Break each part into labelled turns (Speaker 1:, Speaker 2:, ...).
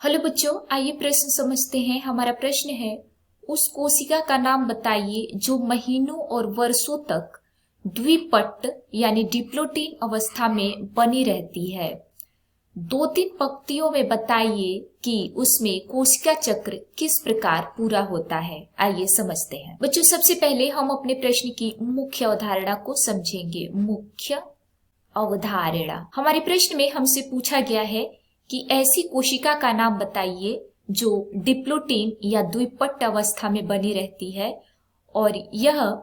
Speaker 1: Hello बच्चों, आइए प्रश्न समझते हैं। हमारा प्रश्न है, उस कोशिका का नाम बताइए जो महीनों और वर्षों तक द्विपट यानी डिप्लोटीन अवस्था में बनी रहती है। 2-3 पंक्तियों में बताइए कि उसमें कोशिका चक्र किस प्रकार पूरा होता है। आइए समझते हैं। बच्चों, सबसे पहले हम अपने प्रश्न की मुख्य अवधारणा को समझेंगे। मुख्य अवधारणा, हमारे प्रश्न में हमसे पूछा गया है कि ऐसी कोशिका का नाम बताइए जो डिप्लोटीन या द्विपट अवस्था में बनी रहती है और यह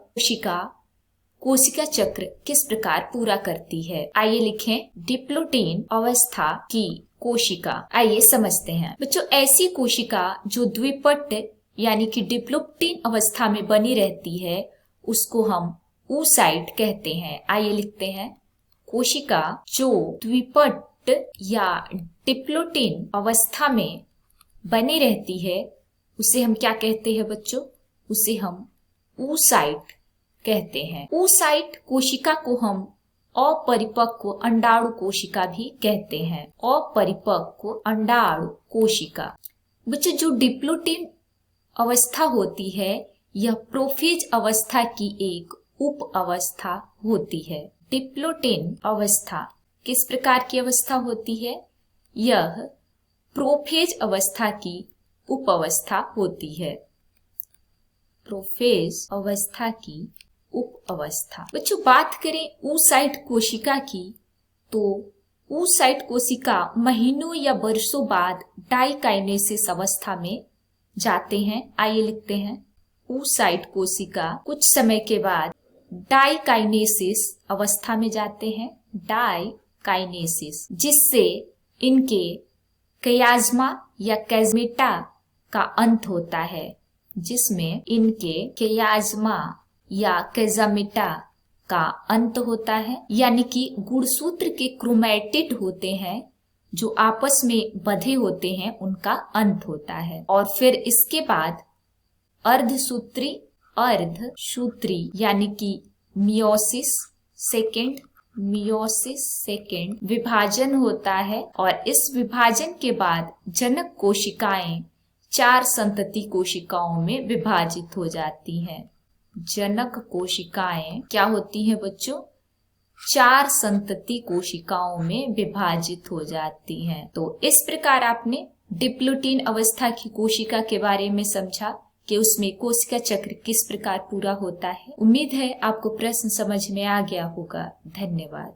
Speaker 1: कोशिका चक्र किस प्रकार पूरा करती है। आइए लिखें, डिप्लोटीन अवस्था की कोशिका। आइए समझते हैं। बच्चों, ऐसी कोशिका जो द्विपट यानी कि डिप्लोटीन अवस्था में बनी रहती है उसको हम oocyte कहते हैं। आइए लिखते हैं, कोशिका जो द्विपट या डिप्लोटीन अवस्था में बनी रहती है उसे हम क्या कहते हैं बच्चों? उसे हम oocyte कहते हैं। oocyte कोशिका को हम अपरिपक्व अंडाणु कोशिका भी कहते हैं। अपरिपक्व अंडाणु कोशिका। बच्चों, जो डिप्लोटीन अवस्था होती है यह प्रोफेज अवस्था की एक उप अवस्था होती है। डिप्लोटीन अवस्था किस प्रकार की अवस्था होती है? यह प्रोफेज अवस्था की उप अवस्था होती है। प्रोफेज अवस्था की उप अवस्था। बच्चों, बात करें oocyte कोशिका की तो oocyte कोशिका महीनों या वर्षों बाद डाइकाइनेसिस अवस्था में जाते हैं। आइए लिखते हैं, oocyte कोशिका कुछ समय के बाद डाइकाइनेसिस अवस्था में जाते हैं। डाइकाइनेसिस, जिससे इनके कयाज्मा या कैज़मेटा का अंत होता है। जिसमें इनके कयाज्मा या कैज़मेटा का अंत होता है, यानी कि गुणसूत्र के क्रोमैटिड होते हैं जो आपस में बंधे होते हैं, उनका अंत होता है। और फिर इसके बाद अर्धसूत्री यानी कि मियोसिस सेकेंड विभाजन होता है और इस विभाजन के बाद जनक कोशिकाएं 4 संतति कोशिकाओं में विभाजित हो जाती हैं। जनक कोशिकाएं क्या होती हैं बच्चों? 4 संतति कोशिकाओं में विभाजित हो जाती हैं। तो इस प्रकार आपने डिप्लोटीन अवस्था की कोशिका के बारे में समझा कि उसमें कोशिका चक्र किस प्रकार पूरा होता है। उम्मीद है आपको प्रश्न समझ में आ गया होगा। धन्यवाद।